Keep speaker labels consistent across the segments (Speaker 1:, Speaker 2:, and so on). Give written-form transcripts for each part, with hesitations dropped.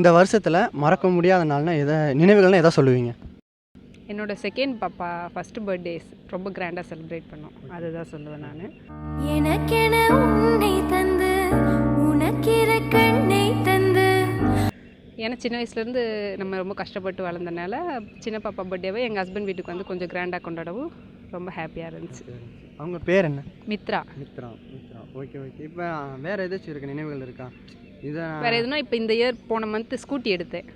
Speaker 1: இந்த வருஷத்தில் மறக்க முடியாத நாள்னா நினைவுகள்னா எதை சொல்லுவீங்க?
Speaker 2: என்னோட செகண்ட் பாப்பா ஃபஸ்ட்டு பர்த்டேஸ் ரொம்ப கிராண்டாக செலிப்ரேட் பண்ணோம், அதுதான் சொல்லுவேன் நான்.
Speaker 3: எனக்கென உன்னை தந்து உனக்கிற கண்ணை தந்து.
Speaker 2: ஏன்னா சின்ன வயசுலேருந்து நம்ம ரொம்ப கஷ்டப்பட்டு வளர்ந்தனால சின்ன பாப்பா பர்த்டேவை எங்கள் ஹஸ்பண்ட் வீட்டுக்கு வந்து கொஞ்சம் கிராண்டாக கொண்டாடவும் ரொம்ப ஹாப்பியாக இருந்துச்சு.
Speaker 1: அவங்க பேர் என்ன?
Speaker 2: மித்ரா.
Speaker 1: மித்ரா. ஓகே. இப்போ வேறு ஏதாச்சும் இருக்க நினைவுகள் இருக்கா?
Speaker 2: வேறு எதுனா இப்போ இந்த இயர் போன மந்த்து ஸ்கூட்டி எடுத்தேன்.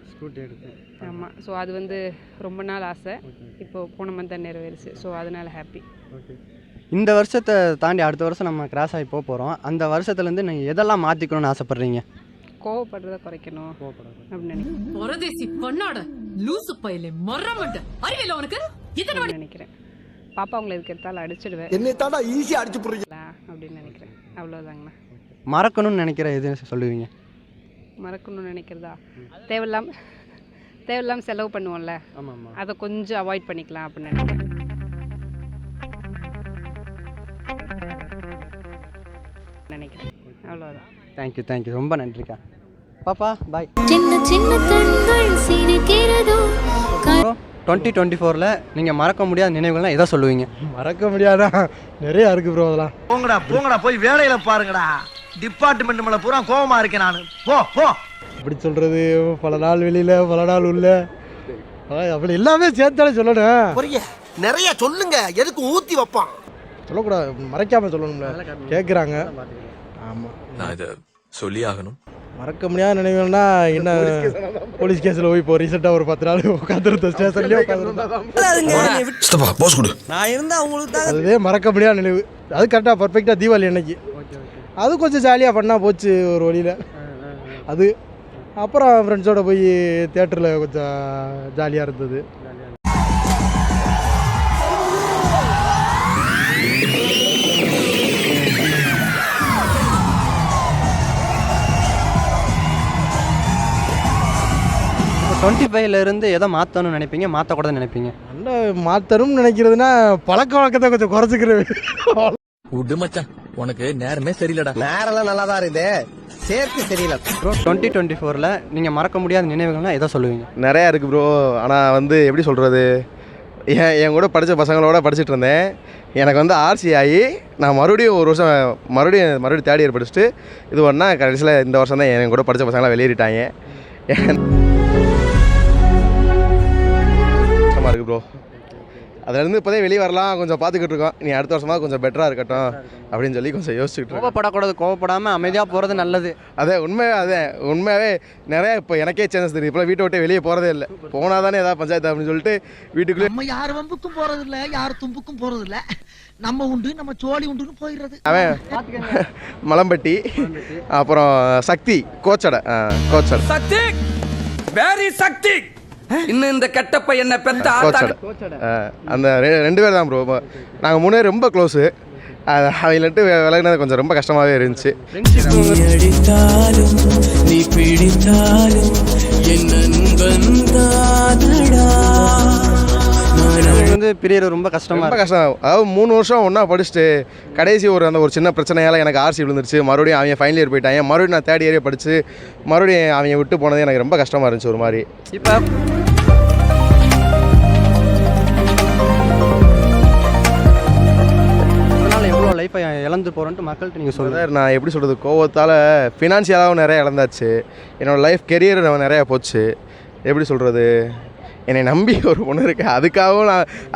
Speaker 2: ஆமாம். ஸோ அது வந்து ரொம்ப நாள் ஆசை, இப்போது போன மந்த் தான் நிறைவேறிச்சு. ஸோ அதனால் ஹாப்பி.
Speaker 1: ஓகே. இந்த வருஷத்தை தாண்டி அடுத்த வருஷம் நம்ம கிராஸ் ஆகி போகிறோம். அந்த வருஷத்துலேருந்து நீங்கள் எதெல்லாம் மாற்றிக்கணும்னு ஆசைப்பட்றீங்க?
Speaker 2: கோவப்படுறத குறைக்கணும் அப்படின்னு நினைக்கிறேன். பாப்பா உங்களை எதுக்கு எடுத்தாலும் அடிச்சிடுவேன் அப்படின்னு நினைக்கிறேன். அவ்வளோதாங்கண்ணா.
Speaker 1: மறக்கணும்னு நினைக்கிற எது சொல்லுவீங்க?
Speaker 2: மறக்கணும்னு நினைக்கிறதா, தேவையில்லாமல் செலவு பண்ணுவோம்ல, அதை கொஞ்சம் அவாய்ட் பண்ணிக்கலாம் அப்படின்னு நினைக்கிறேன். அவ்வளோதான்.
Speaker 1: தேங்க்யூ. ரொம்ப நன்றிக்கா. பாப்பா பாய்.
Speaker 3: சின்ன சின்ன கண்கள் சிரிக்கிறதோ.
Speaker 1: 2024 நீங்கள் மறக்க முடியாத நினைவுகள்லாம் எதை சொல்லுவீங்க?
Speaker 4: மறக்க முடியாதா நிறையா இருக்குது ப்ரோ. அதெல்லாம்
Speaker 5: போங்கடா போய் வேலையில பாருங்கடா. டிபார்ட்மெண்ட் மேல பூரா கோவமா இருக்கேன் நான். போ
Speaker 4: அப்படி சொல்கிறது, பல நாள் வெளியில் பல நாள் உள்ள அப்படி எல்லாமே சேர்த்தாலே சொல்லணும்.
Speaker 5: நிறைய சொல்லுங்க, எதுக்கு ஊத்தி வைப்பான்
Speaker 4: சொல்லக்கூடாது, மறைக்காம சொல்லணும்ல, கேட்குறாங்க. ஆமாம்,
Speaker 6: நான் இதை சொல்லி ஆகணும்.
Speaker 4: மறக்க முடியாத நினைவுகள்னா என்ன, போலீஸ் கேஸில் போய் இப்போ ரீசெண்டாக ஒரு 10 நாள் உட்காந்துருந்த ஸ்டேஷன்லேயே
Speaker 5: நான் இருந்தா உங்களுக்கு தான்
Speaker 4: அதுவே மறக்க முடியாத நினைவு. அது கரெக்டாக பர்ஃபெக்டாக தீபாவளி அன்னைக்கு அது கொஞ்சம் ஜாலியாக பண்ணால் போச்சு ஒரு வழியில். அது அப்புறம் ஃப்ரெண்ட்ஸோடு போய் தியேட்டரில் கொஞ்சம் ஜாலியாக இருந்தது.
Speaker 1: இப்போ 25லேருந்து எதை மாற்றணும்னு நினைப்பீங்க, மாற்றக்கூடாதுன்னு நினைப்பீங்க?
Speaker 4: நல்லா மாற்றணும்னு நினைக்கிறதுனா பழக்க வழக்கத்தை கொஞ்சம் குறைச்சிக்கிறது.
Speaker 6: விடு மச்சான், உனக்கு நேரமே சரியில்லடா.
Speaker 5: நேரெல்லாம் நல்லா தான் இருக்குது, சேர்த்து சரியில்லை
Speaker 1: ப்ரோ. 2024 நீங்கள் மறக்க முடியாத நினைவுகள்லாம் எதை சொல்லுவீங்க?
Speaker 7: நிறையா இருக்குது ப்ரோ. ஆனால் வந்து எப்படி சொல்கிறது, என் கூட படித்த பசங்களோட படிச்சுட்டு இருந்தேன். எனக்கு வந்து ஆர்சி ஆகி நான் மறுபடியும் ஒரு வருஷம் மறுபடியும் தேர்ட் இயர் படிச்சுட்டு இது ஒன்றா கடைசியில் இந்த வருஷம் தான் என் கூட படித்த பசங்களாம் வெளியேறிட்டாங்க. கஷ்டமாக இருக்குது ப்ரோ. அதுலேருந்து இப்போதே வெளியே வரலாம், கொஞ்சம் பார்த்துக்கிட்டு இருக்கோம். நீ அடுத்த வருஷமாக கொஞ்சம் பெட்டராக இருக்கட்டும் அப்படின்னு சொல்லி கொஞ்சம் யோசிச்சுட்டு இருக்கோம்.
Speaker 1: கோவப்படக்கூடாது, கோவப்படாமல் அமைதியாக போகிறது நல்லது.
Speaker 7: உண்மையாகவே நிறையா இப்போ எனக்கே சேஞ்சஸ் தெரியுது. இப்போ வீட்டை விட்டு வெளியே போகிறதே இல்லை. போனால் தானே ஏதாவது பஞ்சாயத்து அப்படின்னு சொல்லிட்டு வீட்டுக்குள்ளே
Speaker 5: நம்ம யார் வம்புக்கும் போறது இல்ல, யார் தும்புக்கும் போறது இல்ல, நம்ம உண்டு நம்ம சோழி உண்டுன்னு போயிடுறது.
Speaker 7: அவன் மலம்பட்டி, அப்புறம் சக்தி கோச்சடை
Speaker 8: சக்தி வெரி சக்தி. இன்னும் இந்த கெட்டப்ப என்ன பெத்த
Speaker 7: கோச்சடை அந்த 2 பேர் தான் ப்ரோ. நாங்கள் 3 பேர் ரொம்ப க்ளோஸு. அவங்கள்ட்டு விலகினது கொஞ்சம் ரொம்ப கஷ்டமாகவே இருந்துச்சு.
Speaker 8: நீ பிடித்தாலும் என் நண்பன் தானடா.
Speaker 1: வந்து பிரியர் ரொம்ப கஷ்டம்.
Speaker 7: அதாவது 3 வருஷம் ஒன்றா படிச்சுட்டு கடைசி ஒரு சின்ன பிரச்சனையால் எனக்கு ஆர்சி விழுந்துருச்சு. மறுபடியும் அவங்க ஃபைனல் இயர் போயிட்டாங்க. மறுபடியும் நான் தேர்ட் இயரே படித்து மறுபடியும் அவங்க விட்டு போனது எனக்கு ரொம்ப கஷ்டமாக இருந்துச்சு ஒரு மாதிரி.
Speaker 1: இப்போ அதனால் எவ்வளோ லைஃப்பை இழந்து போகிறோன்ட்டு மக்கள்கிட்ட நீங்கள் சொல்லுங்கள்.
Speaker 7: நான் எப்படி சொல்கிறது, கோவத்தால் ஃபினான்ஷியலாகவும் நிறையா இழந்தாச்சு. என்னோடய லைஃப் கெரியர் நிறையா போச்சு. எப்படி சொல்கிறது, என்னை நம்பி ஒரு பொண்ணு இருக்குது,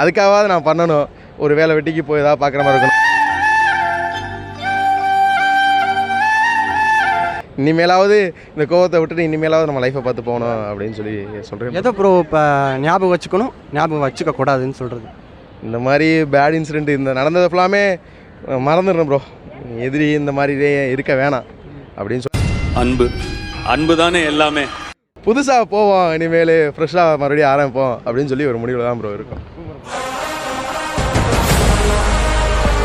Speaker 7: அதுக்காகவாவது நான் பண்ணணும். ஒரு வேலை வெட்டிக்கு போய் ஏதாவது பார்க்குற மாதிரி இருக்கணும். இனிமேலாவது இந்த கோவத்தை விட்டுட்டு இனிமேலாவது நம்ம லைஃப்பை பார்த்து போகணும் அப்படின்னு சொல்லி சொல்கிறேன்.
Speaker 1: எதை ப்ரோ இப்போ ஞாபகம் வச்சுக்கணும், ஞாபகம் வச்சுக்க கூடாதுன்னு சொல்கிறது?
Speaker 7: இந்த மாதிரி பேட் இன்சிடெண்ட் இந்த நடந்தது ஃபுல்லாமே மறந்துடுறேன் ப்ரோ. எதிரி இந்த மாதிரி இருக்க வேணாம் அப்படின்னு சொல்லி
Speaker 9: அன்பு தானே எல்லாமே.
Speaker 7: புதுசாக போவோம், இனிமேல் ஃப்ரெஷ்ஷாக மறுபடியும் ஆரம்பிப்போம் அப்படின்னு சொல்லி ஒரு முடிவில் தான் ப்ரோ இருக்கும்.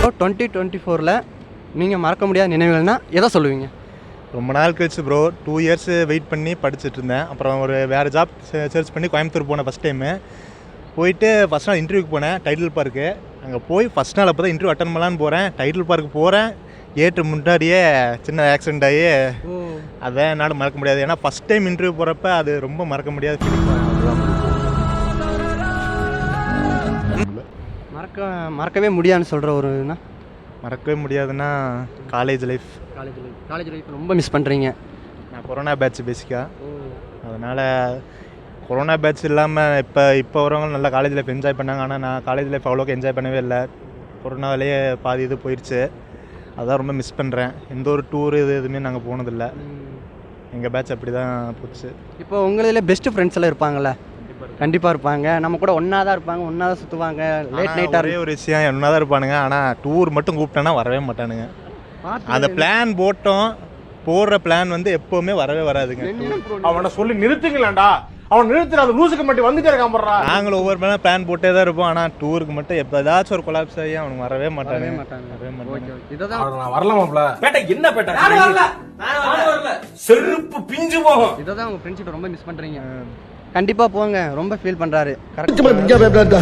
Speaker 1: 2024 நீங்கள் மறக்க முடியாத நினைவுகள்னால் எதை சொல்லுவீங்க?
Speaker 10: ரொம்ப நாள் கழிச்சு ப்ரோ, 2 இயர்ஸ் வெயிட் பண்ணி படிச்சுட்டு இருந்தேன். அப்புறம் ஒரு வேறு ஜாப் சர்ச் பண்ணி கோயம்புத்தூர் போனேன் ஃபஸ்ட் டைமு. போயிட்டு ஃபஸ்ட் நாள் இன்டர்வியூக்கு போனேன் டைட்டில் பார்க்கு. அங்கே போய் ஃபஸ்ட் நாள் அப்போ தான் இன்டர்வியூ அட்டன் பண்ணலான்னு போகிறேன். டைட்டில் பார்க்கு போகிறேன், ஏற்று முன்னாடியே சின்ன ஆக்சிடென்ட் ஆகி அதை என்னால் மறக்க முடியாது. ஏன்னா ஃபஸ்ட் டைம் இன்டர்வியூ போகிறப்ப அது ரொம்ப மறக்க முடியாத ஃபீலிங்.
Speaker 1: மறக்கவே முடியாதுன்னு சொல்கிற ஒரு இதுனா
Speaker 10: மறக்கவே முடியாதுன்னா காலேஜ் லைஃப்.
Speaker 1: காலேஜ் லைஃப் ரொம்ப மிஸ் பண்ணுறீங்க.
Speaker 10: நான் கொரோனா பேட்ச் பேசிக்காக, அதனால் கொரோனா பேட்ச் இல்லாமல் இப்போ வரவங்க நல்லா காலேஜ் லைஃப் என்ஜாய் பண்ணாங்க. ஆனால் நான் காலேஜ் லைஃப் அவ்வளோக்கு என்ஜாய் பண்ணவே இல்லை. கொரோனாவிலேயே பாதி இது போயிடுச்சு. அதான் ரொம்ப மிஸ் பண்ணுறேன். எந்த ஒரு டூரு எதுவுமே நாங்கள் போனதில்லை. எங்கள் பேட்ச் அப்படி தான் போச்சு.
Speaker 1: இப்போ உங்களில் பெஸ்ட்டு ஃப்ரெண்ட்ஸ் எல்லாம் இருப்பாங்கள்ல? கண்டிப்பாக இருப்பாங்க. நம்ம கூட ஒன்றா தான் இருப்பாங்க, ஒன்றா தான் சுற்றுவாங்க, லேட் நைட்டாக.
Speaker 10: ஒரே ஒரு விஷயம், ஒன்றா தான் இருப்பானுங்க. ஆனால் டூர் மட்டும் கூப்பிட்டேன்னா வரவே மாட்டானுங்க. அந்த பிளான் போடுற பிளான் வந்து எப்போவுமே வரவே வராதுங்க.
Speaker 4: அவனை சொல்லி நிறுத்துங்களேன்டா, அவன் நிறுத்துற அந்த லூசுக்கு மட்டும் வந்துட்டே இருக்கான் போடுறா.
Speaker 10: நாங்களும் ஒவ்வொரு பிளான் போட்டே தான் இருப்போம். ஆனால் டூருக்கு மட்டும் எப்போ ஏதாச்சும் ஒரு கொலாப்ஸ் ஆகி அவனுக்கு வரவே மாட்டாங்க.
Speaker 4: நான் வரலாமாப்ல?
Speaker 8: என்ன பேட்டா செருப்பு பிஞ்சு போகும்.
Speaker 1: இதை தான் உங்கள் ஃப்ரெண்ட்ஷிப் ரொம்ப மிஸ் பண்ணுறீங்க. கண்டிப்பாக போங்க. ரொம்ப ஃபீல் பண்ணுறாரு. கரெக்டாக